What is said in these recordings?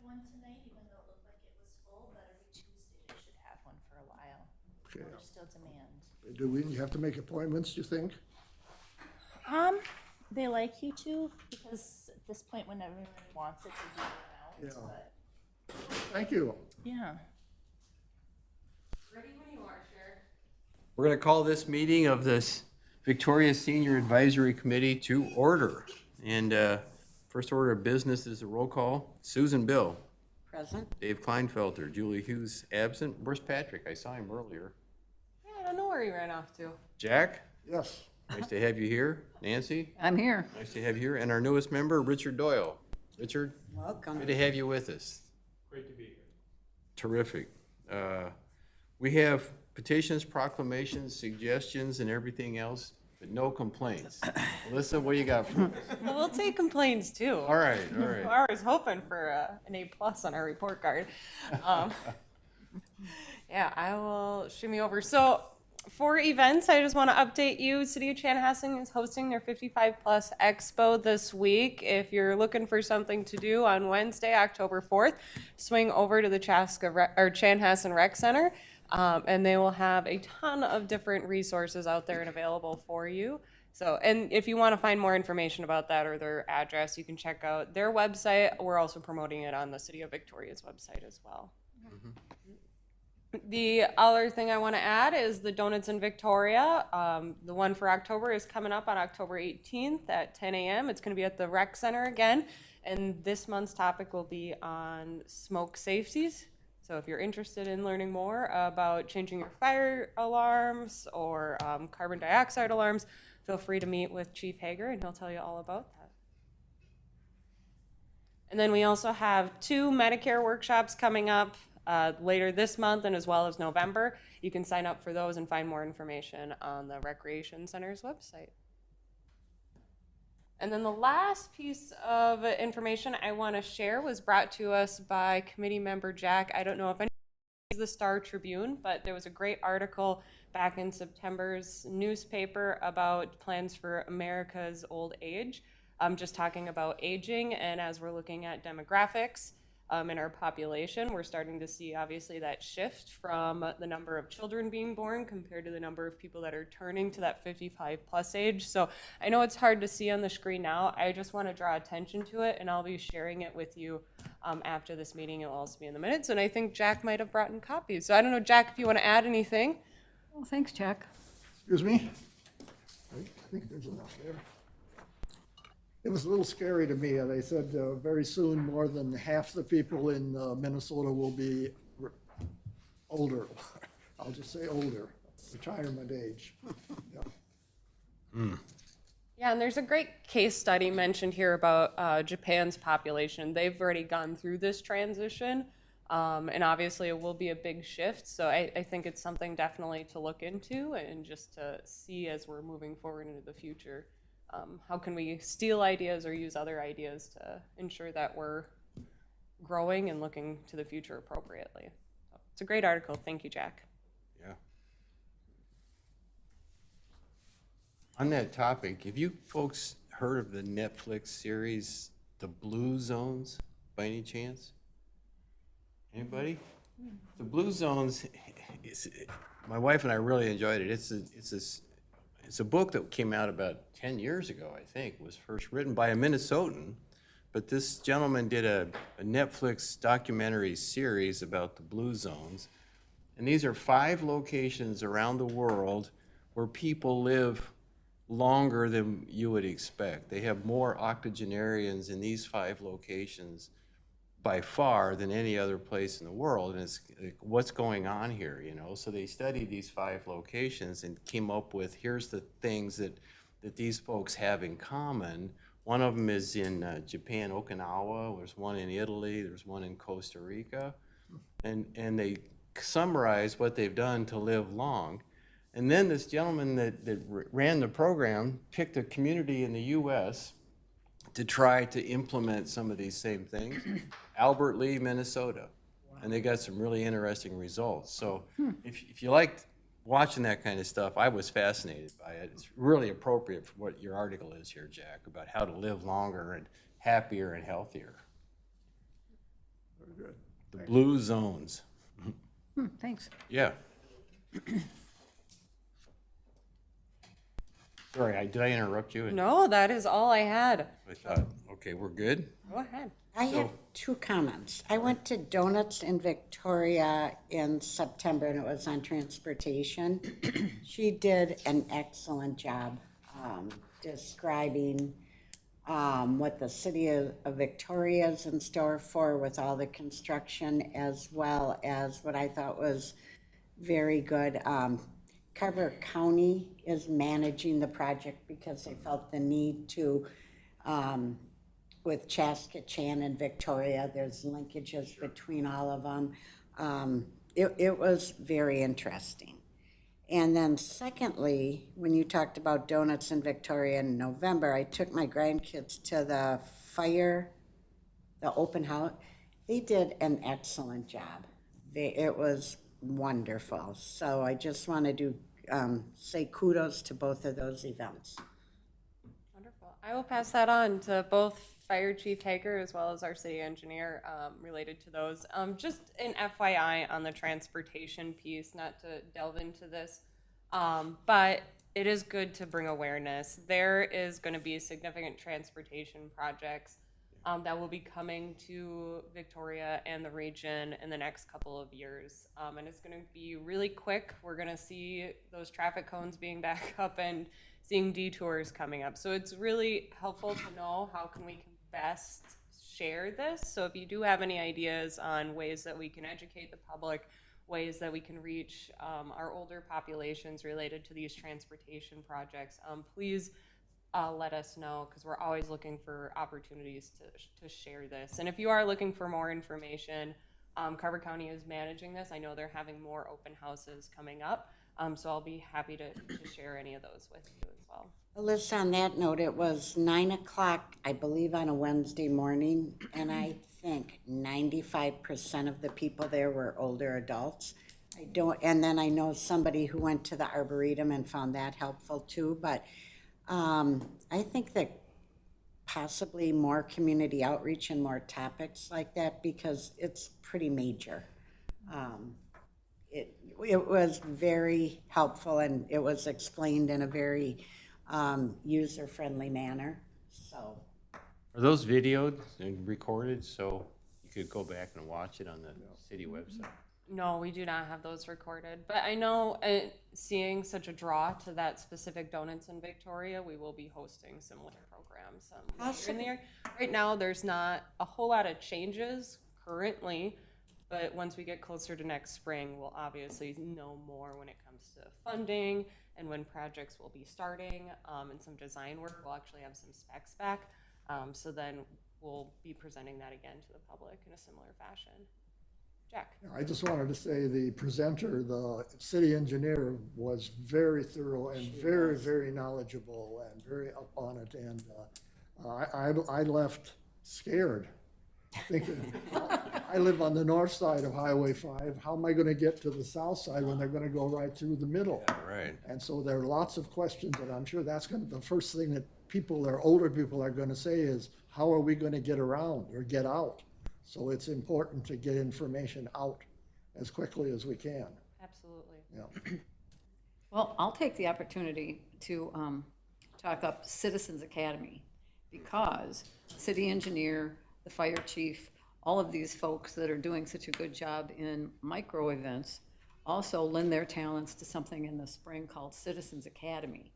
one tonight, even though it looked like it was full, but every Tuesday they should have one for a while. Okay. There's still demand. Do we have to make appointments, do you think? They like you to, because at this point, when everyone wants it, they do it out, Yeah. but, Thank you. yeah. Ready when you are, Chair. We're going to call this meeting of this Victoria Senior Advisory Committee to order. And first order of business is a roll call. Susan Bill. Present. Dave Kleinfelter. Julie Hughes absent. Where's Patrick? I saw him earlier. Yeah, I don't know where he ran off to. Jack, Yes. nice to have you here. Nancy, I'm here. nice to have you here. And our newest member, Richard Doyle. Richard, Welcome. good to have you with us. Great to be here. Terrific. We have petitions, proclamations, suggestions, and everything else, but no complaints. Melissa, what do you got for us? Well, we'll take complaints too. All right, all right. I was hoping for an A+ on our report card. Yeah, I will shimmy over. So for events, I just want to update you. City of Chanhassen is hosting their 55 Plus Expo this week. If you're looking for something to do on Wednesday, October 4th, swing over to the Chanhassen Rec Center. And they will have a ton of different resources out there and available for you. So, and if you want to find more information about that or their address, you can check out their website. We're also promoting it on the City of Victoria's website as well. The other thing I want to add is the Donuts in Victoria. The one for October is coming up on October 18th at 10 a.m. It's going to be at the Rec Center again. And this month's topic will be on smoke safeties. So if you're interested in learning more about changing your fire alarms or carbon dioxide alarms, feel free to meet with Chief Hager and he'll tell you all about that. And then we also have 2 Medicare workshops coming up later this month and as well as November. You can sign up for those and find more information on the Recreation Center's website. And then the last piece of information I want to share was brought to us by committee member Jack. I don't know if anyone sees the Star Tribune, but there was a great article back in September's newspaper about plans for America's old age. Just talking about aging, and as we're looking at demographics in our population, we're starting to see obviously that shift from the number of children being born compared to the number of people that are turning to that 55 plus age. So I know it's hard to see on the screen now. I just want to draw attention to it, and I'll be sharing it with you after this meeting. It will also be in the minutes, and I think Jack might have brought in copies. So I don't know, Jack, if you want to add anything. Well, thanks, Jack. Excuse me? I think there's enough there. It was a little scary to me. They said very soon more than half the people in Minnesota will be older. I'll just say older, retirement age. Yeah. Yeah, and there's a great case study mentioned here about Japan's population. They've already gone through this transition, and obviously it will be a big shift. So I think it's something definitely to look into and just to see as we're moving forward into the future. How can we steal ideas or use other ideas to ensure that we're growing and looking to the future appropriately? So it's a great article. Thank you, Jack. Yeah. On that topic, have you folks heard of the Netflix series, The Blue Zones, by any chance? Anybody? The Blue Zones, my wife and I really enjoyed it. It's a book that came out about 10 years ago, I think. It was first written by a Minnesotan, but this gentleman did a Netflix documentary series about the Blue Zones. And these are 5 locations around the world where people live longer than you would expect. They have more octogenarians in these 5 locations by far than any other place in the world. And it's like, what's going on here, you know? So they studied these 5 locations and came up with, here's the things that these folks have in common. One of them is in Japan, Okinawa. There's one in Italy. There's one in Costa Rica. And they summarize what they've done to live long. And then this gentleman that ran the program picked a community in the U.S. to try to implement some of these same things, Albert Lea, Minnesota. Wow. And they got some really interesting results. So if you liked watching that kind of stuff, I was fascinated by it. It's really appropriate for what your article is here, Jack, about how to live longer and happier and healthier. Very good. The blue zones. Thanks. Yeah. Sorry, did I interrupt you? No, that is all I had. I thought, okay, we're good? Go ahead. I have two comments. I went to Donuts in Victoria in September, and it was on transportation. She did an excellent job describing what the city of Victoria is in store for with all the construction, as well as what I thought was very good. Carver County is managing the project because they felt the need to, with Chaska, Chan, and Victoria, there's linkages between all of them. It was very interesting. And then secondly, when you talked about Donuts in Victoria in November, I took my grandkids to the open house. They did an excellent job. It was wonderful. So I just wanted to say kudos to both of those events. Wonderful. I will pass that on to both Fire Chief Hager as well as our city engineer related to those. Just an FYI on the transportation piece, not to delve into this, but it is good to bring awareness. There is going to be significant transportation projects that will be coming to Victoria and the region in the next couple of years. And it's going to be really quick. We're going to see those traffic cones being back up and seeing detours coming up. So it's really helpful to know how can we best share this. So if you do have any ideas on ways that we can educate the public, ways that we can reach our older populations related to these transportation projects, please let us know, because we're always looking for opportunities to share this. And if you are looking for more information, Carver County is managing this. I know they're having more open houses coming up, so I'll be happy to share any of those with you as well. Alyssa, on that note, it was 9 o'clock, I believe, on a Wednesday morning, and I think 95% of the people there were older adults. And then I know somebody who went to the Arboretum and found that helpful too, but I think that possibly more community outreach and more topics like that, because it's pretty major. It was very helpful, and it was explained in a very user-friendly manner, so. Are those videoed and recorded so you could go back and watch it on the city website? No, we do not have those recorded, but I know seeing such a draw to that specific Donuts in Victoria, we will be hosting similar programs later in the year. Right now, there's not a whole lot of changes currently, but once we get closer to next spring, we'll obviously know more when it comes to funding and when projects will be starting, and some design work. We'll actually have some specs back, so then we'll be presenting that again to the public in a similar fashion. Jack. I just wanted to say the presenter, the city engineer, was very thorough and very, very knowledgeable and very up on it. And I left scared, thinking, I live on the north side of Highway 5. How am I going to get to the south side when they're going to go right through the middle? Right. And so there are lots of questions, and I'm sure that's going to, the first thing that people, their older people, are going to say is, how are we going to get around or get out? So it's important to get information out as quickly as we can. Absolutely. Yeah. Well, I'll take the opportunity to talk up Citizens Academy, because city engineer, the fire chief, all of these folks that are doing such a good job in micro events also lend their talents to something in the spring called Citizens Academy.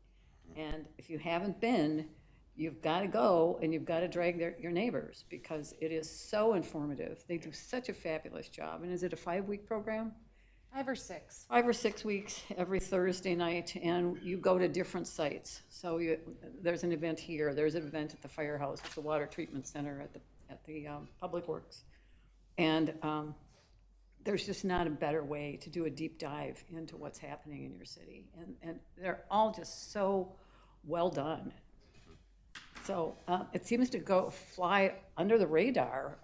And if you haven't been, you've got to go, and you've got to drag your neighbors, because it is so informative. They do such a fabulous job. And is it a 5-week program? 5 or 6. 5 or 6 weeks every Thursday night, and you go to different sites. So there's an event here, there's an event at the firehouse, at the water treatment center, at the Public Works. And there's just not a better way to do a deep dive into what's happening in your city. And they're all just so well done. So it seems to fly under the radar,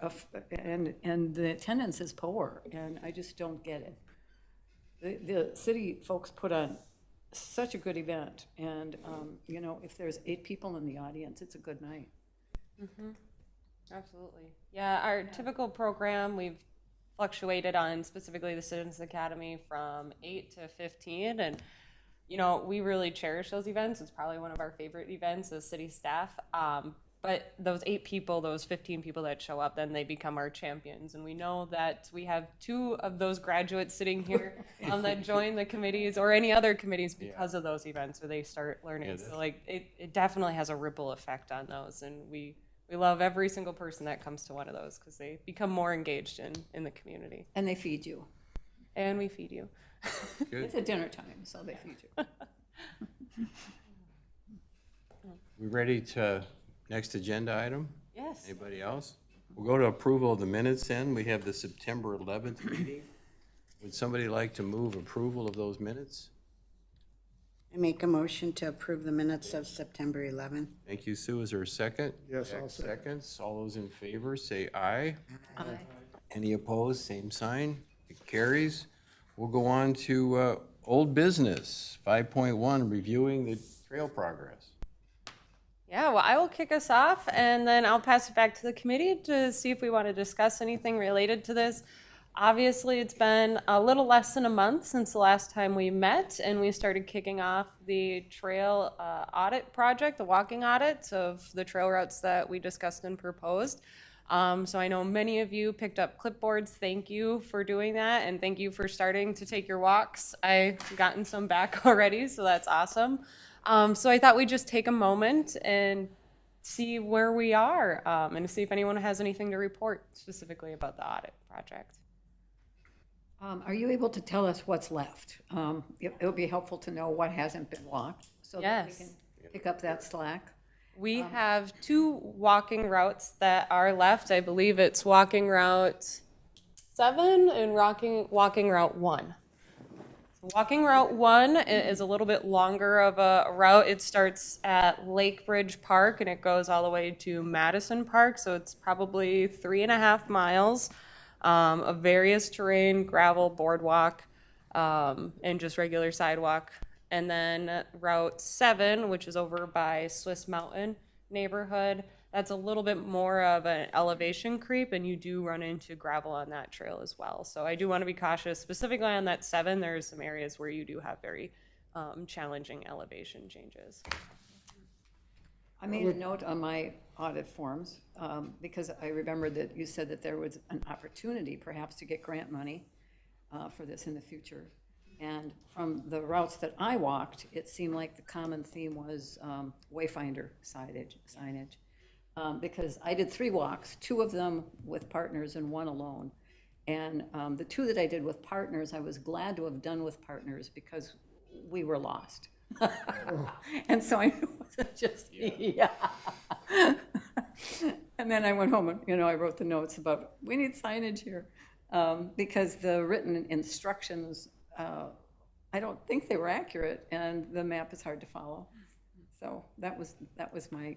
and the attendance is poor, and I just don't get it. The city folks put on such a good event, and if there's 8 people in the audience, it's a good night. Mm-hmm. Absolutely. Yeah, our typical program, we've fluctuated on specifically the Citizens Academy from 8 to 15. And, you know, we really cherish those events. It's probably one of our favorite events as city staff. But those 8 people, those 15 people that show up, then they become our champions. And we know that we have 2 of those graduates sitting here that join the committees or any other committees because of those events where they start learning. Yeah, So like it definitely has a ripple effect on those. And we love every single person that comes to one of those because they become more engaged in the community. And they feed you. And we feed you. Good. It's at dinner time, so they feed you. We ready to, next agenda item? Yes. Anybody else? We'll go to approval of the minutes then. We have the September 11th meeting. Would somebody like to move approval of those minutes? I make a motion to approve the minutes of September 11th. Thank you, Sue. Is there a second? Yes, Jack I'll second. seconds. All those in favor, say aye. Any opposed, same sign. It carries. We'll go on to old business, 5.1, reviewing the trail progress. Yeah, well, I will kick us off and then I'll pass it back to the committee to see if we want to discuss anything related to this. Obviously, it's been a little less than a month since the last time we met and we started kicking off the trail audit project, the walking audits of the trail routes that we discussed and proposed. So I know many of you picked up clipboards. Thank you for doing that and thank you for starting to take your walks. I've gotten some back already, so that's awesome. So I thought we'd just take a moment and see where we are and see if anyone has anything to report specifically about the audit project. Are you able to tell us what's left? It would be helpful to know what hasn't been walked, so that we Yes. can pick up that slack. We have 2 walking routes that are left. I believe it's walking route 7 and walking route 1. So walking route 1 is a little bit longer of a route. It starts at Lake Bridge Park and it goes all the way to Madison Park. So it's probably 3.5 miles of various terrain, gravel, boardwalk, and just regular sidewalk. And then Route 7, which is over by Swiss Mountain neighborhood, that's a little bit more of an elevation creep, and you do run into gravel on that trail as well. So I do want to be cautious. Specifically on that 7, there's some areas where you do have very challenging elevation changes. I made a note on my audit forms, because I remembered that you said that there was an opportunity perhaps to get grant money for this in the future. And from the routes that I walked, it seemed like the common theme was wayfinder signage. Because I did 3 walks, 2 of them with partners and 1 alone. And the 2 that I did with partners, I was glad to have done with partners because we were lost. And so I knew it wasn't just me. Yeah. And then I went home and, you know, I wrote the notes about, we need signage here. Because the written instructions, I don't think they were accurate, and the map is hard to follow. So that was my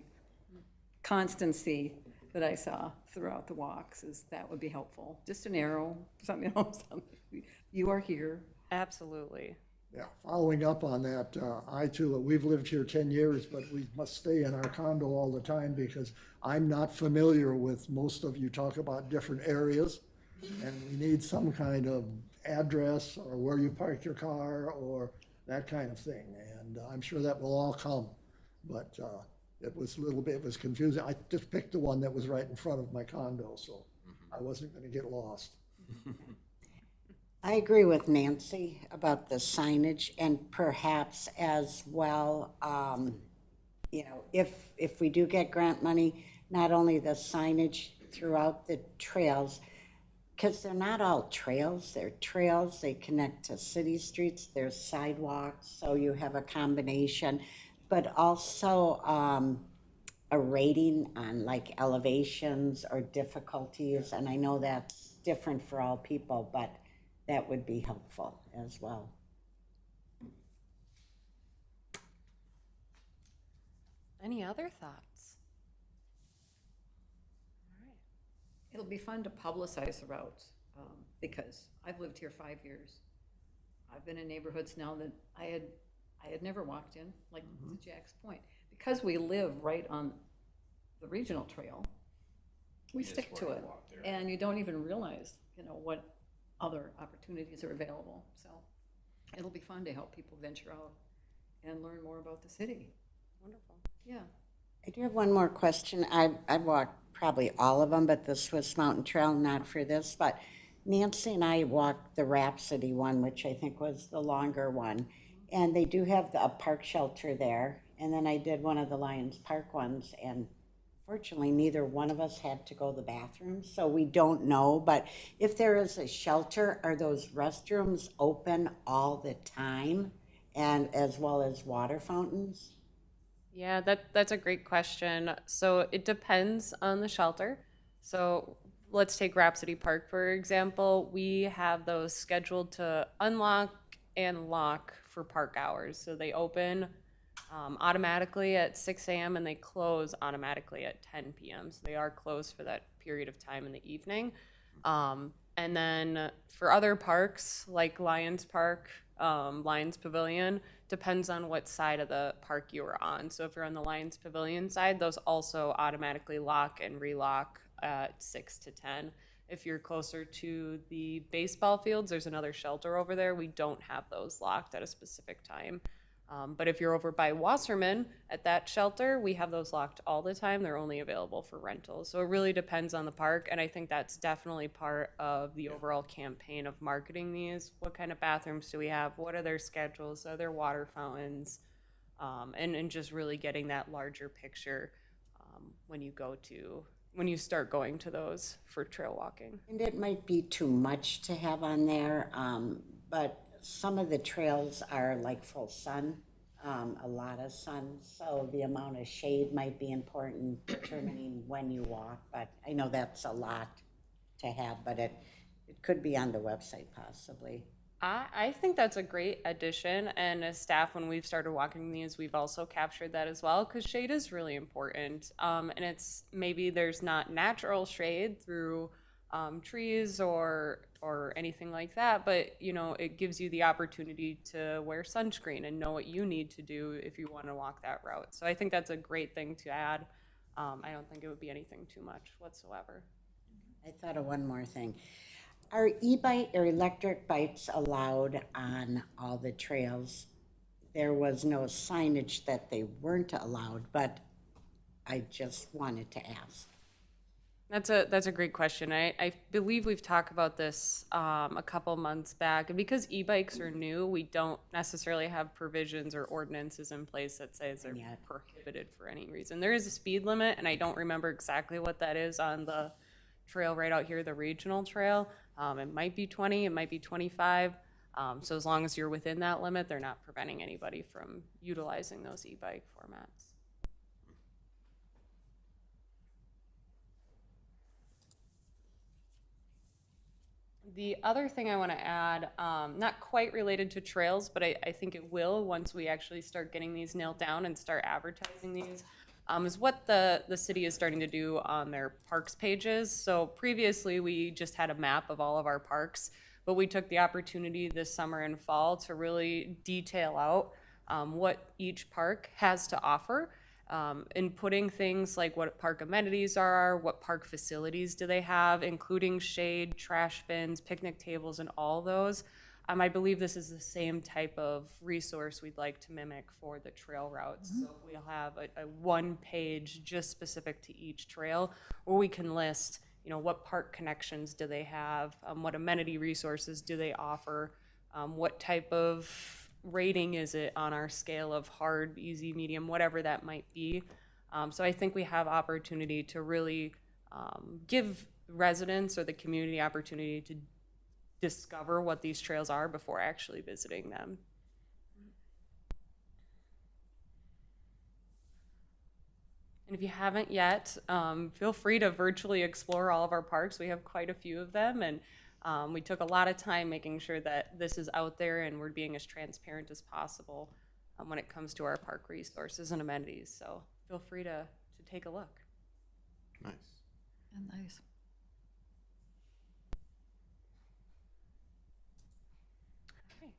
constancy that I saw throughout the walks, is that would be helpful. Just an arrow, something, you know, something. You are here. Absolutely. Yeah, following up on that, I too, we've lived here 10 years, but we must stay in our condo all the time because I'm not familiar with, most of you talk about different areas, and we need some kind of address or where you park your car or that kind of thing. And I'm sure that will all come, but it was a little bit, it was confusing. I just picked the one that was right in front of my condo, so I wasn't going to get lost. I agree with Nancy about the signage, and perhaps as well, you know, if we do get grant money, not only the signage throughout the trails, because they're not all trails, they're trails, they connect to city streets, there's sidewalks, so you have a combination, but also a rating on like elevations or difficulties, and I know that's different for all people, but that would be helpful as well. Any other thoughts? It'll be fun to publicize the routes, because I've lived here 5 years. I've been in neighborhoods now that I had never walked in, like to Jack's point. Because we live right on the regional trail, we stick to it. And you don't even realize, you know, what other opportunities are available. So it'll be fun to help people venture out and learn more about the city. Wonderful. Yeah. I do have one more question. I've walked probably all of them, but the Swiss Mountain Trail, not for this, but Nancy and I walked the Rhapsody one, which I think was the longer one. And they do have a park shelter there. And then I did one of the Lions Park ones, and fortunately, neither one of us had to go to the bathroom, so we don't know. But if there is a shelter, are those restrooms open all the time, and as well as water fountains? Yeah, that's a great question. So it depends on the shelter. So let's take Rhapsody Park, for example. We have those scheduled to unlock and lock for park hours. So they open automatically at 6 a.m. and they close automatically at 10 p.m. So they are closed for that period of time in the evening. And then for other parks like Lions Park, Lions Pavilion, depends on what side of the park you are on. So if you're on the Lions Pavilion side, those also automatically lock and relock at 6 to 10. If you're closer to the baseball fields, there's another shelter over there. We don't have those locked at a specific time. But if you're over by Wasserman at that shelter, we have those locked all the time. They're only available for rentals. So it really depends on the park. And I think that's definitely part of the overall campaign of marketing these. What kind of bathrooms do we have? What are their schedules? Are there water fountains? And just really getting that larger picture when you start going to those for trail walking. And it might be too much to have on there, but some of the trails are like full sun, a lot of sun, so the amount of shade might be important determining when you walk, but I know that's a lot to have, but it could be on the website possibly. I think that's a great addition, and as staff, when we've started walking these, we've also captured that as well, because shade is really important. And it's maybe there's not natural shade through trees or anything like that, but you know, it gives you the opportunity to wear sunscreen and know what you need to do if you want to walk that route. So I think that's a great thing to add. I don't think it would be anything too much whatsoever. I thought of one more thing. Are e-bike or electric bikes allowed on all the trails? There was no signage that they weren't allowed, but I just wanted to ask. That's a great question. I believe we've talked about this a couple months back. And because e-bikes are new, we don't necessarily have provisions or ordinances in place that says they're prohibited for any reason. There is a speed limit, and I don't remember exactly what that is on the trail right out here, the regional trail. It might be 20, it might be 25. So as long as you're within that limit, they're not preventing anybody from utilizing those e-bike formats. The other thing I want to add, not quite related to trails, but I think it will once we actually start getting these nailed down and start advertising these, is what the city is starting to do on their parks pages. So previously we just had a map of all of our parks, but we took the opportunity this summer and fall to really detail out what each park has to offer. And putting things like what park amenities are, what park facilities do they have, including shade, trash bins, picnic tables, and all those. I believe this is the same type of resource we'd like to mimic for the trail routes. So we'll have a one page just specific to each trail, where we can list, you know, what park connections do they have, what amenity resources do they offer, what type of rating is it on our scale of hard, easy, medium, whatever that might be. So I think we have opportunity to really give residents or the community opportunity to discover what these trails are before actually visiting them. And if you haven't yet, feel free to virtually explore all of our parks. We have quite a few of them, and we took a lot of time making sure that this is out there and we're being as transparent as possible when it comes to our park resources and amenities. So feel free to take a look. Nice. Nice. Great.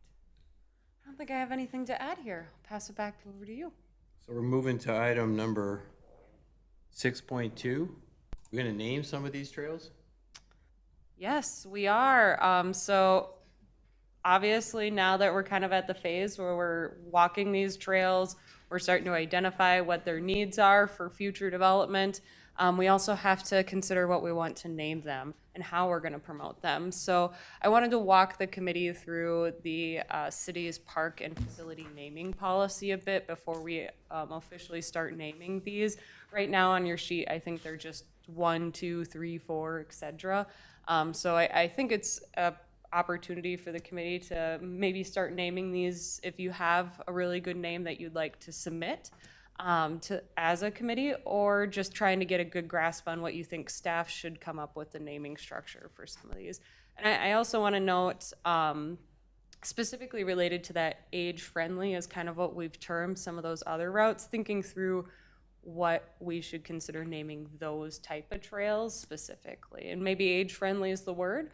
I don't think I have anything to add here. I'll pass it back over to you. So we're moving to item number 6.2. We're gonna name some of these trails? Yes, we are. So obviously, now that we're kind of at the phase where we're walking these trails, we're starting to identify what their needs are for future development. We also have to consider what we want to name them and how we're going to promote them. So I wanted to walk the committee through the city's park and facility naming policy a bit before we officially start naming these. Right now on your sheet, I think they're just 1, 2, 3, 4, etc. So I think it's a opportunity for the committee to maybe start naming these if you have a really good name that you'd like to submit to as a committee, or just trying to get a good grasp on what you think staff should come up with the naming structure for some of these. And I also want to note, specifically related to that age-friendly is kind of what we've termed some of those other routes, thinking through what we should consider naming those type of trails specifically. And maybe age-friendly is the word,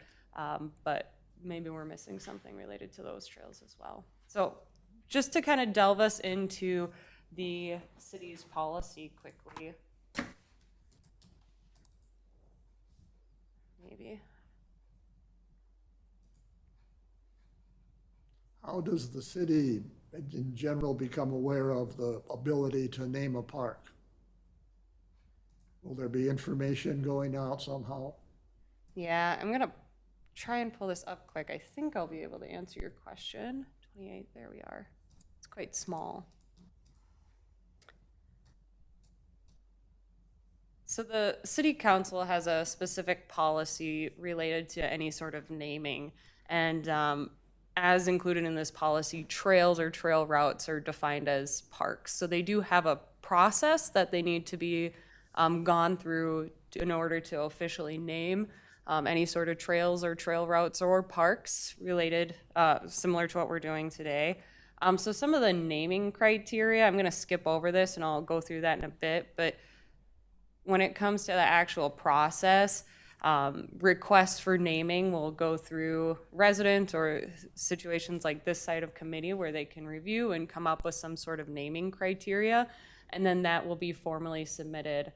but maybe we're missing something related to those trails as well. So just to kind of delve us into the city's policy quickly. Maybe. How does the city in general become aware of the ability to name a park? Will there be information going out somehow? Yeah, I'm gonna try and pull this up quick. I think I'll be able to answer your question. 28, there we are. It's quite small. So the city council has a specific policy related to any sort of naming, and as included in this policy, trails or trail routes are defined as parks. So they do have a process that they need to be gone through in order to officially name any sort of trails or trail routes or parks related, similar to what we're doing today. So some of the naming criteria, I'm going to skip over this and I'll go through that in a bit, but when it comes to the actual process, requests for naming will go through resident or situations like this side of committee where they can review and come up with some sort of naming criteria. And then that will be formally submitted,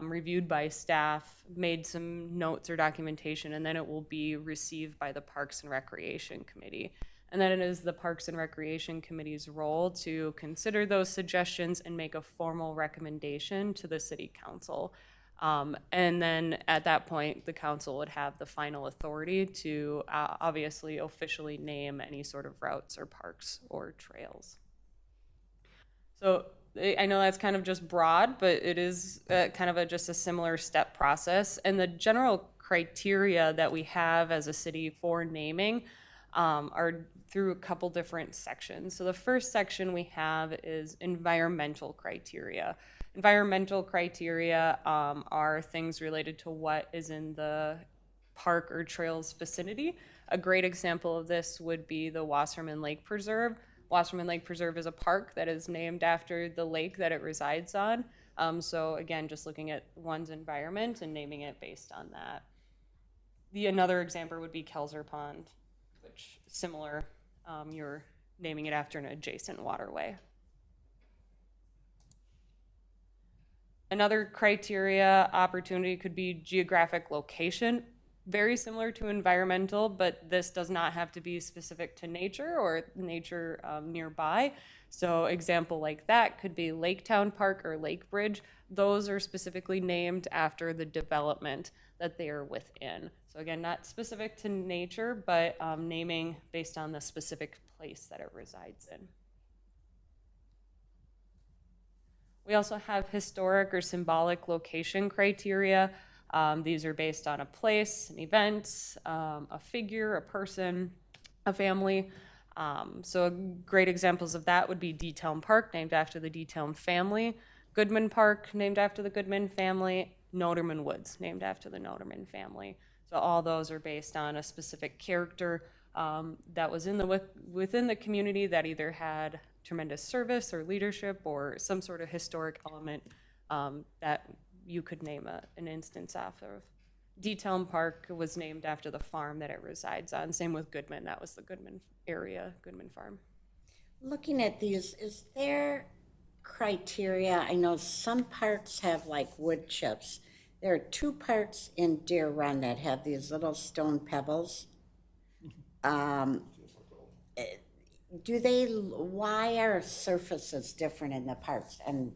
reviewed by staff, made some notes or documentation, and then it will be received by the Parks and Recreation Committee. And then it is the Parks and Recreation Committee's role to consider those suggestions and make a formal recommendation to the City Council. And then at that point, the council would have the final authority to obviously officially name any sort of routes or parks or trails. So I know that's kind of just broad, but it is kind of just a similar step process. And the general criteria that we have as a city for naming are through a couple different sections. So the first section we have is environmental criteria. Environmental criteria are things related to what is in the park or trails vicinity. A great example of this would be the Wasserman Lake Preserve. Wasserman Lake Preserve is a park that is named after the lake that it resides on. So again, just looking at one's environment and naming it based on that. Another example would be Kelzer Pond, which similar, you're naming it after an adjacent waterway. Another criteria opportunity could be geographic location, very similar to environmental, but this does not have to be specific to nature or nature nearby. So example like that could be Laketown Park or Lake Bridge. Those are specifically named after the development that they are within. So again, not specific to nature, but naming based on the specific place that it resides in. We also have historic or symbolic location criteria. These are based on a place, an event, a figure, a person, a family. So great examples of that would be D-Town Park, named after the D-Town family, Goodman Park, named after the Goodman family, Noderman Woods, named after the Noderman family. So all those are based on a specific character that was within the community that either had tremendous service or leadership or some sort of historic element that you could name an instance off of. D-Town Park was named after the farm that it resides on. Same with Goodman. That was the Goodman area, Goodman Farm. Looking at these, is there criteria? I know some parks have like wood chips. there are two parks in Deer Run that have these little stone pebbles. Why are surfaces different in the parks? And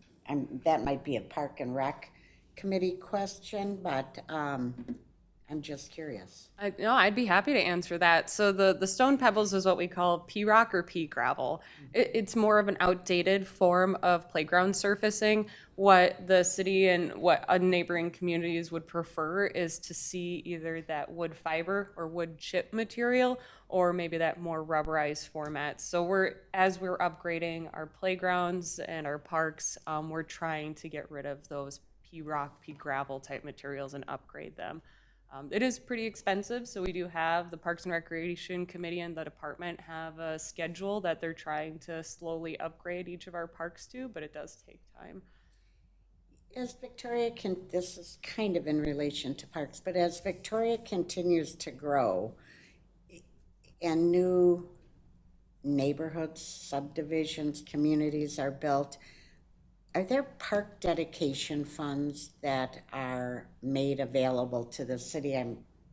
that might be a Park and Rec committee question, but I'm just curious. No, I'd be happy to answer that. So the stone pebbles is what we call pea rock or pea gravel. It's more of an outdated form of playground surfacing. What the city and what neighboring communities would prefer is to see either that wood fiber or wood chip material, or maybe that more rubberized format. So as we're upgrading our playgrounds and our parks, we're trying to get rid of those pea rock, pea gravel type materials and upgrade them. It is pretty expensive, so we do have the Parks and Recreation Committee and the department have a schedule that they're trying to slowly upgrade each of our parks to, but it does take time. As Victoria this is kind of in relation to parks, but as Victoria continues to grow and new neighborhoods, subdivisions, communities are built, are there park dedication funds that are made available to the city?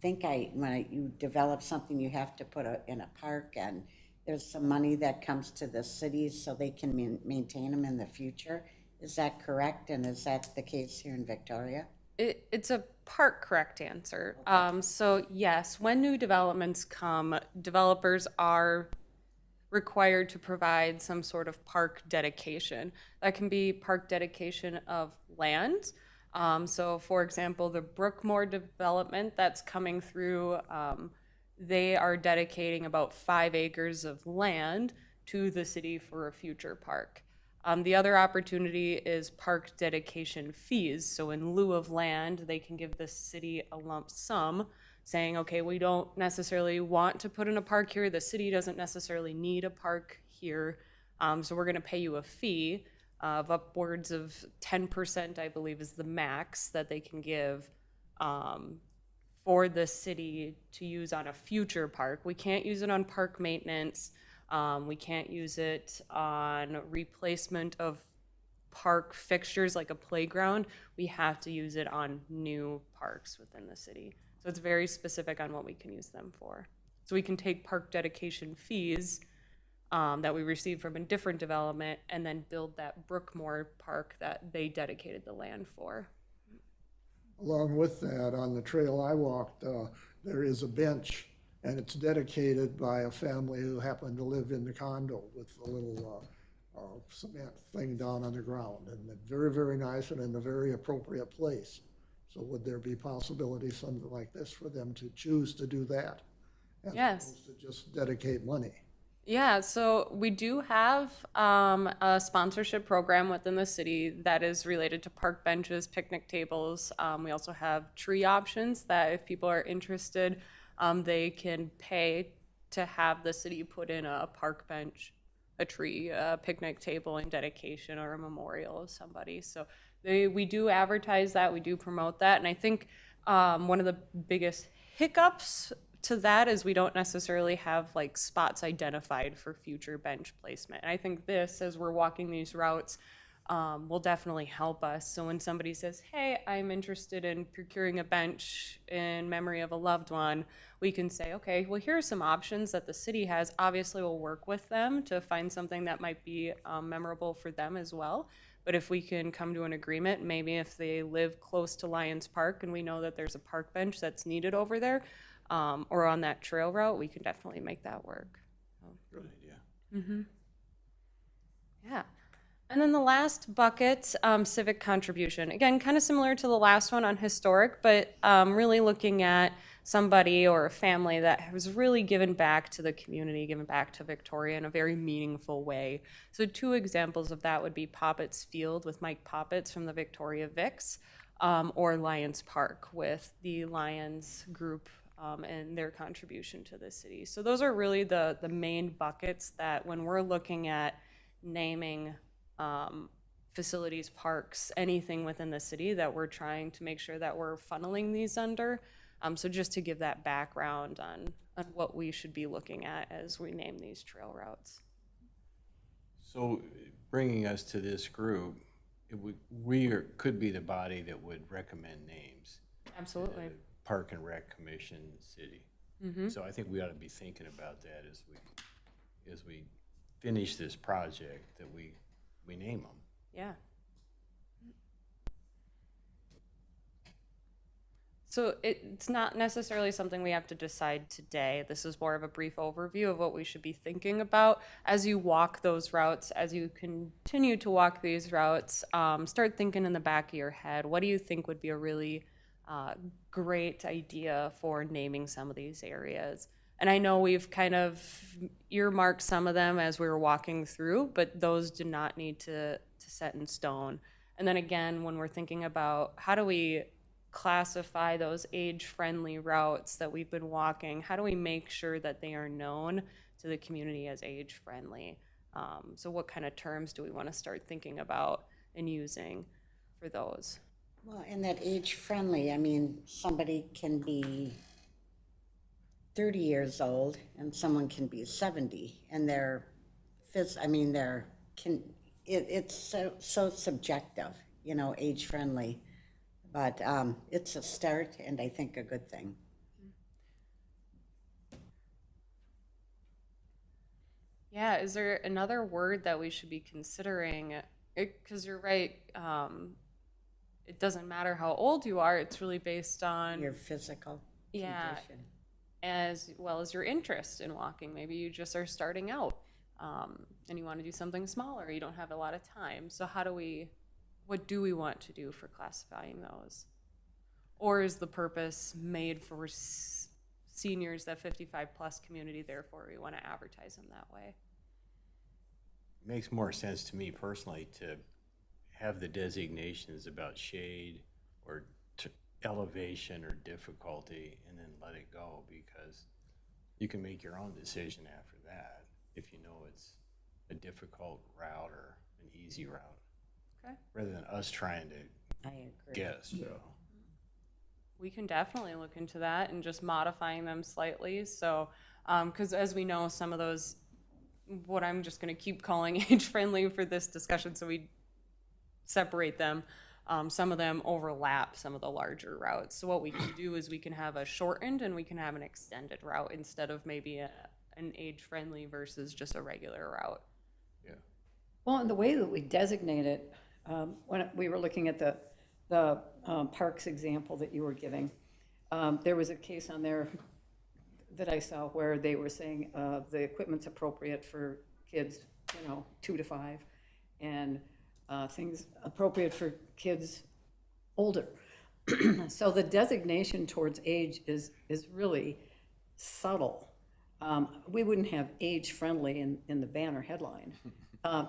When you develop something, you have to put in a park, and there's some money that comes to the cities so they can maintain them in the future. Is that correct? And is that the case here in Victoria? It's a part correct answer. So yes, when new developments come, developers are required to provide some sort of park dedication. That can be park dedication of land. So for example, the Brookmore development that's coming through, they are dedicating about 5 acres of land to the city for a future park. The other opportunity is park dedication fees. So in lieu of land, they can give the city a lump sum saying, okay, we don't necessarily want to put in a park here. The city doesn't necessarily need a park here. So we're going to pay you a fee of upwards of 10%, I believe, is the max that they can give for the city to use on a future park. We can't use it on park maintenance. We can't use it on replacement of park fixtures like a playground. We have to use it on new parks within the city. So it's very specific on what we can use them for. So we can take park dedication fees that we receive from a different development and then build that Brookmore Park that they dedicated the land for. Along with that, on the trail I walked, there is a bench, and it's dedicated by a family who happened to live in the condo with a little cement thing down on the ground. And very, very nice and in a very appropriate place. So would there be possibility, something like this, for them to choose to do that? As Yes. opposed to just dedicate money? Yeah, so we do have a sponsorship program within the city that is related to park benches, picnic tables. We also have tree options that if people are interested, they can pay to have the city put in a park bench, a tree, a picnic table in dedication or a memorial of somebody. So we do advertise that, we do promote that. And I think one of the biggest hiccups to that is we don't necessarily have like spots identified for future bench placement. And I think this, as we're walking these routes, will definitely help us. So when somebody says, hey, I'm interested in procuring a bench in memory of a loved one, we can say, okay, well, here are some options that the city has. Obviously, we'll work with them to find something that might be memorable for them as well. But if we can come to an agreement, maybe if they live close to Lions Park and we know that there's a park bench that's needed over there, or on that trail route, we can definitely make that work. Good idea. Yeah. And then the last bucket, civic contribution. Again, kind of similar to the last one on historic, but really looking at somebody or a family that has really given back to the community, given back to Victoria in a very meaningful way. So 2 examples of that would be Poppets Field with Mike Poppets from the Victoria Vics, or Lions Park with the Lions group and their contribution to the city. So those are really the main buckets that when we're looking at naming facilities, parks, anything within the city that we're trying to make sure that we're funneling these under. So just to give that background on what we should be looking at as we name these trail routes. So bringing us to this group, could be the body that would recommend names. Absolutely. The Park and Rec Commission, city. So I think we ought to be thinking about that as we finish this project, that we name them. Yeah. So it's not necessarily something we have to decide today. This is more of a brief overview of what we should be thinking about as you walk those routes, as you continue to walk these routes. Start thinking in the back of your head, what do you think would be a really great idea for naming some of these areas? And I know we've kind of earmarked some of them as we were walking through, but those do not need to set in stone. And then again, when we're thinking about how do we classify those age-friendly routes that we've been walking, how do we make sure that they are known to the community as age-friendly? So what kind of terms do we want to start thinking about and using for those? Well, and that age-friendly, I mean, somebody can be 30 years old and someone can be 70, and it's so subjective, you know, age-friendly. But it's a start, and I think a good thing. Yeah, is there another word that we should be considering? Because you're right, it doesn't matter how old you are, it's really based on Your physical condition. as well as your interest in walking. Maybe you just are starting out and you want to do something smaller, you don't have a lot of time. So what do we want to do for classifying those? Or is the purpose made for seniors, that 55 plus community, therefore we want to advertise them that way? It makes more sense to me personally to have the designations about shade or elevation or difficulty and then let it go, because you can make your own decision after that if you know it's a difficult route or an easy route. Okay. Rather than us trying to I agree. guess. We can definitely look into that and just modifying them slightly. So, because as we know, some of those, what I'm just going to keep calling age-friendly for this discussion, so we separate them. Some of them overlap some of the larger routes. So what we can do is we can have a shortened and we can have an extended route instead of maybe an age-friendly versus just a regular route. Yeah. Well, and the way that we designate it, when we were looking at the parks example that you were giving, there was a case on there that I saw where they were saying the equipment's appropriate for kids, 2 to 5, and things appropriate for kids older. So the designation towards age is really subtle. We wouldn't have age-friendly in the banner headline.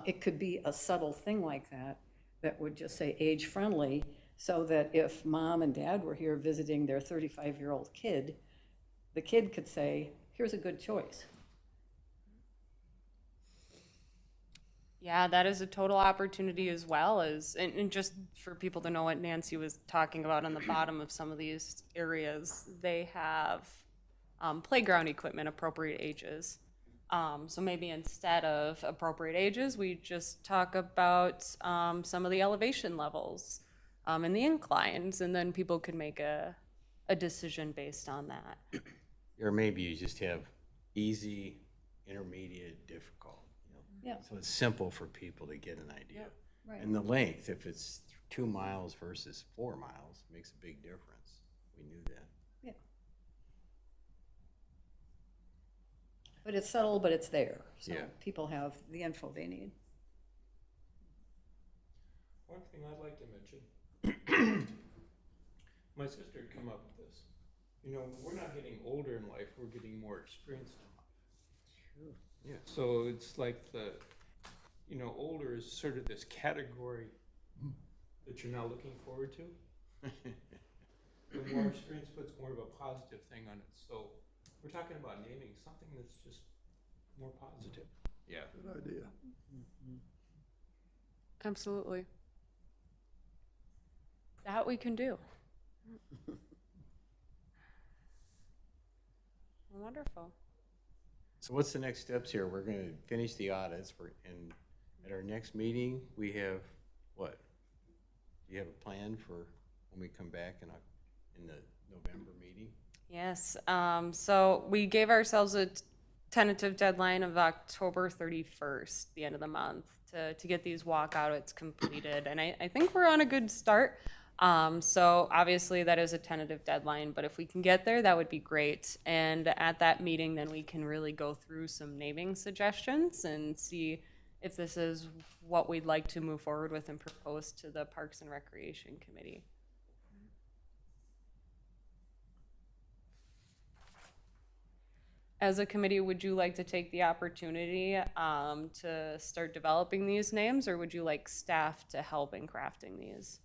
It could be a subtle thing like that would just say age-friendly, so that if mom and dad were here visiting their 35-year-old kid, the kid could say, here's a good choice. Yeah, that is a total opportunity as well as, and just for people to know what Nancy was talking about on the bottom of some of these areas, they have playground equipment appropriate ages. So maybe instead of appropriate ages, we just talk about some of the elevation levels and the inclines, and then people could make a decision based on that. Or maybe you just have easy, intermediate, difficult. Yeah. So it's simple for people to get an idea. Right. And the length, if it's 2 miles versus 4 miles, makes a big difference. We knew that. Yeah. But it's subtle, but it's there. So Yeah. people have the info they need. One thing I'd like to mention, my sister had come up with this. We're not getting older in life, we're getting more experienced in life. Yeah. So it's like older is sort of this category that you're now looking forward to. The more experience puts more of a positive thing on it. So we're talking about naming something that's just more positive. Yeah. Good idea. Absolutely. That we can do. Wonderful. So what's the next steps here? We're going to finish the audits, and at our next meeting, we have, what, Do you have a plan for when we come back in the November meeting? Yes, so we gave ourselves a tentative deadline of October 31st, the end of the month, to get these walk audits completed, and I think we're on a good start. So obviously that is a tentative deadline, but if we can get there, that would be great. And at that meeting, then we can really go through some naming suggestions and see if this is what we'd like to move forward with and propose to the Parks and Recreation Committee. As a committee, would you like to take the opportunity to start developing these names, or would you like staff to help in crafting these?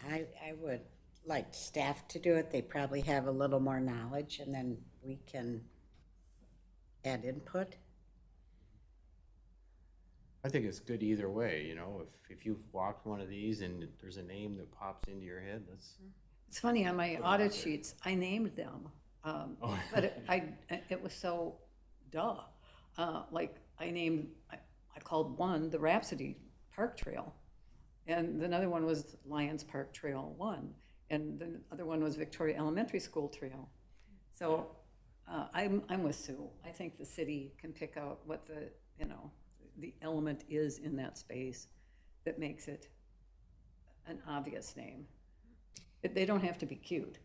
I would like staff to do it. They probably have a little more knowledge, and then we can add input. I think it's good either way, you know, if you've walked one of these and there's a name that pops into your head, let's. It's funny, on my audit sheets, I named them, Oh. but it was so duh. Like, I called one the Rhapsody Park Trail, and another one was Lions Park Trail 1, and the other one was Victoria Elementary School Trail. So I'm with Sue. I think the city can pick out what the element is in that space that makes it an obvious name. They don't have to be cute.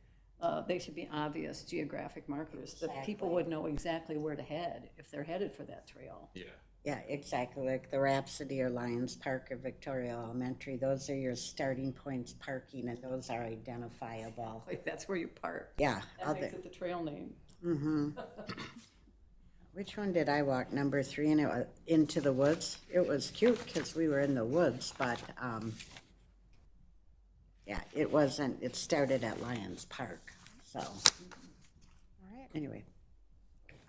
They should be obvious geographic markers that people would know exactly where to head if they're headed for that trail. Yeah. Yeah, exactly, like the Rhapsody or Lions Park or Victoria Elementary, those are your starting points parking, and those are identifiable. Like, that's where you park. Yeah. That makes it the trail name. Which one did I walk? Number 3, and it was Into the Woods. It was cute because we were in the woods, but yeah, it wasn't. It started at Lions Park, so All right. anyway,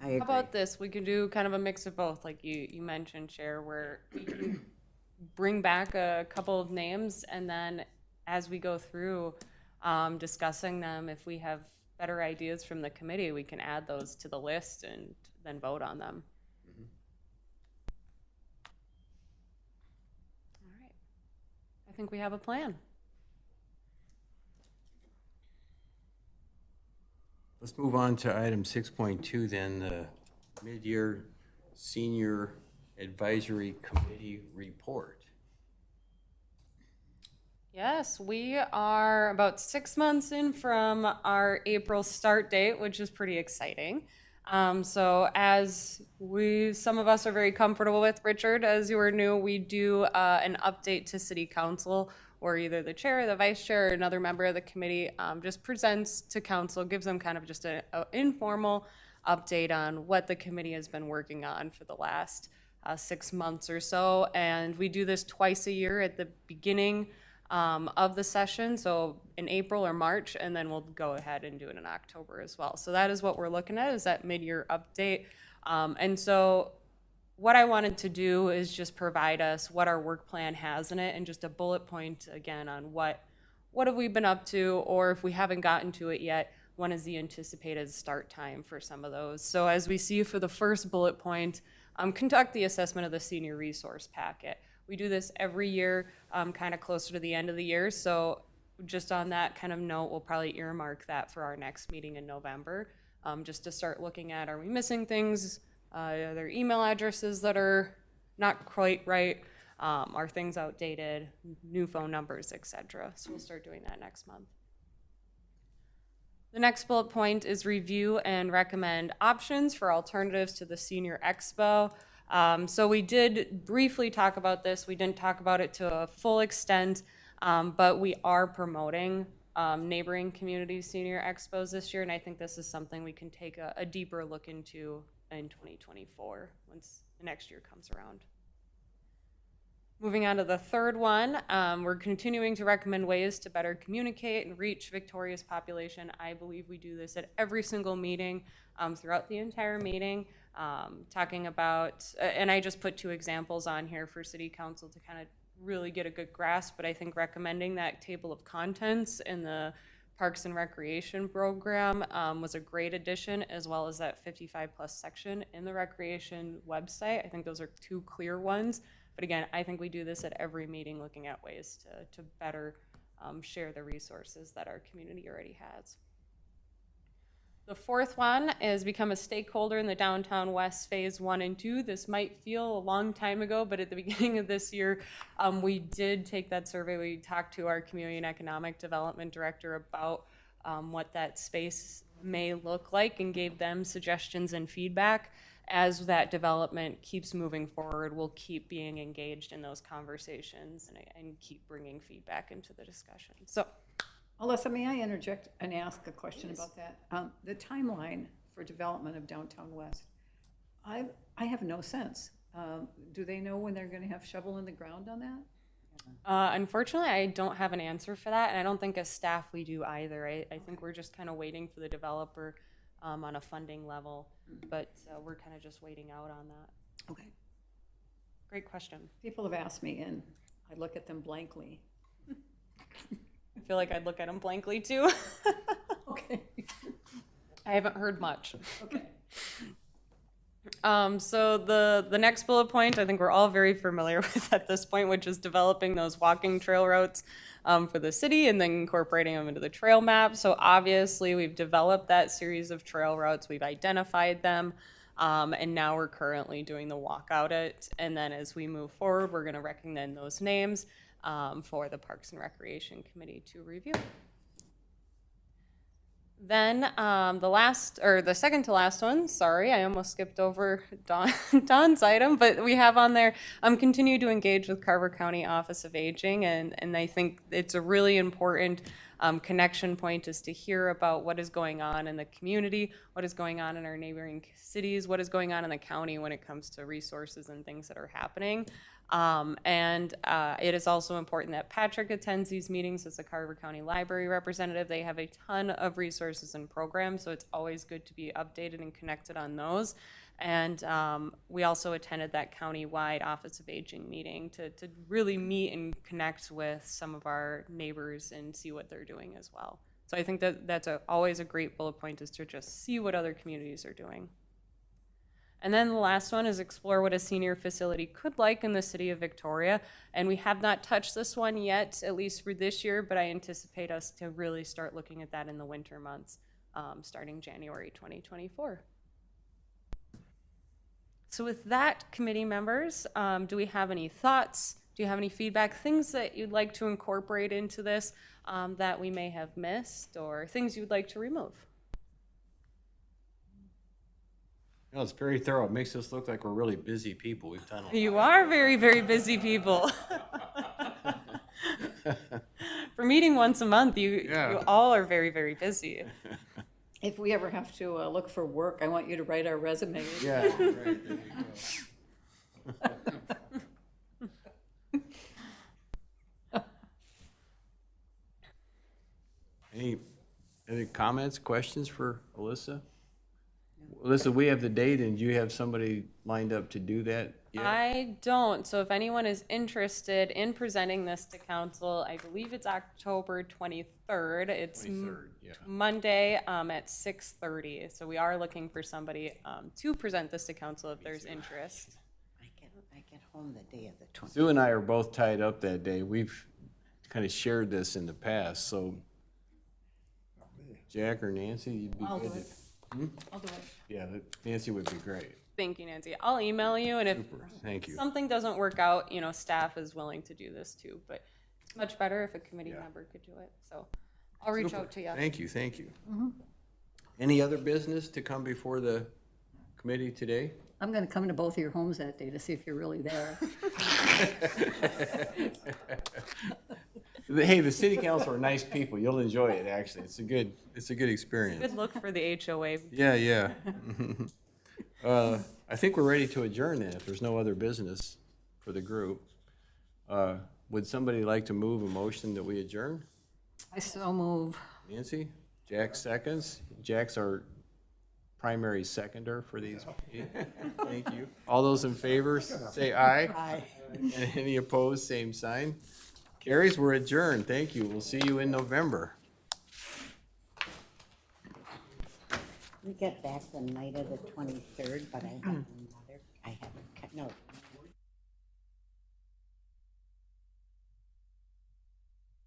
I agree. How about this? We could do kind of a mix of both, like you mentioned, Chair, where we can bring back a couple of names, and then as we go through discussing them, if we have better ideas from the committee, we can add those to the list and then vote on them. All right. I think we have a plan. Let's move on to item 6.2 then, the mid-year senior advisory committee report. Yes, we are about 6 months in from our April start date, which is pretty exciting. So as some of us are very comfortable with, Richard, as you are new, we do an update to City Council, or either the chair, the vice chair, or another member of the committee just presents to council, gives them kind of just an informal update on what the committee has been working on for the last 6 months or so. And we do this twice a year at the beginning of the session, so in April or March, and then we'll go ahead and do it in October as well. So that is what we're looking at, is that mid-year update. And so what I wanted to do is just provide us what our work plan has in it, and just a bullet point again on what have we been up to, or if we haven't gotten to it yet, when is the anticipated start time for some of those. So as we see for the first bullet point, conduct the assessment of the senior resource packet. We do this every year, kind of closer to the end of the year. So just on that kind of note, we'll probably earmark that for our next meeting in November, just to start looking at, are we missing things? Are there email addresses that are not quite right? Are things outdated? New phone numbers, etc. So we'll start doing that next month. The next bullet point is review and recommend options for alternatives to the Senior Expo. So we did briefly talk about this. We didn't talk about it to a full extent, but we are promoting neighboring community senior expos this year, and I think this is something we can take a deeper look into in 2024 once the next year comes around. Moving on to the third one, we're continuing to recommend ways to better communicate and reach Victoria's population. I believe we do this at every single meeting throughout the entire meeting. Talking about, and I just put 2 examples on here for City Council to kind of really get a good grasp, but I think recommending that table of contents in the Parks and Recreation program was a great addition, as well as that 55+ section in the Recreation website. I think those are 2 clear ones But again, I think we do this at every meeting, looking at ways to better share the resources that our community already has. The fourth one is become a stakeholder in the Downtown West Phase 1 and 2. This might feel a long time ago, but at the beginning of this year, we did take that survey. We talked to our Community and Economic Development Director about what that space may look like and gave them suggestions and feedback. As that development keeps moving forward, we'll keep being engaged in those conversations and keep bringing feedback into the discussion. So, Alyssa, may I interject and ask a question about that? The timeline for development of Downtown West, I have no sense. Do they know when they're gonna have shovel in the ground on that? unfortunately, I don't have an answer for that, and I don't think as staff we do either. I think we're just kind of waiting for the developer on a funding level, but we're kind of just waiting out on that. Okay. Great question. People have asked me, and I look at them blankly. I feel like I'd look at them blankly too. Okay. I haven't heard much. Okay. So the next bullet point, I think we're all very familiar with at this point, which is developing those walking trail routes for the city and then incorporating them into the trail map. So obviously we've developed that series of trail routes, we've identified them, and now we're currently doing the walkout it. And then as we move forward, we're going to recommend those names for the Parks and Recreation Committee to review. Then the second to last one, sorry, I almost skipped over Dawn's item, but we have on there, continue to engage with Carver County Office of Aging, and I think it's a really important connection point is to hear about what is going on in the community, what is going on in our neighboring cities, what is going on in the county when it comes to resources and things that are happening. It is also important that Patrick attends these meetings as a Carver County Library representative. They have a ton of resources and programs, so it's always good to be updated and connected on those. And we also attended that county-wide Office of Aging meeting to really meet and connect with some of our neighbors and see what they're doing as well. So I think that that's always a great bullet point, is to just see what other communities are doing. And then the last one is explore what a senior facility could like in the city of Victoria. And we have not touched this one yet, at least for this year, but I anticipate us to really start looking at that in the winter months, starting January 2024. So with that, committee members, do we have any thoughts? Do you have any feedback, things that you'd like to incorporate into this that we may have missed, or things you'd like to remove? No, it's very thorough. It makes us look like we're really busy people. We've done a lot. You are very, very busy people. For meeting once a month, you all are very, very busy. If we ever have to look for work, I want you to write our resumes. Yeah, right, there you go. Any comments, questions for Alyssa? Alyssa, we have the date, and do you have somebody lined up to do that yet? I don't. So if anyone is interested in presenting this to council, I believe it's October 23rd. It's 23rd, yeah. Monday at 6:30. So we are looking for somebody to present this to council if there's interest. I get home the day of the 20th. Sue and I are both tied up that day. We've kind of shared this in the past, so Jack or Nancy, you'd be I'll do good. it. I'll do it. Yeah, Nancy would be great. Thank you, Nancy. I'll email you, and if Super, thank you. something doesn't work out, staff is willing to do this too. But it's much better if a committee member could do it. So I'll reach out to you. Thank you, thank you. Any other business to come before the committee today? I'm gonna come to both of your homes that day to see if you're really there. Hey, the city council are nice people. You'll enjoy it, actually. It's a good experience. Good look for the HOA. Yeah. I think we're ready to adjourn then, if there's no other business for the group. Would somebody like to move a motion that we adjourn? I so move. Nancy? Jack seconds. Jack's our primary seconder for these. Thank you. All those in favor, say aye. Aye. And any opposed, same sign. Carries, we're adjourned. Thank you. We'll see you in November. We get back the night of the 23rd, but I have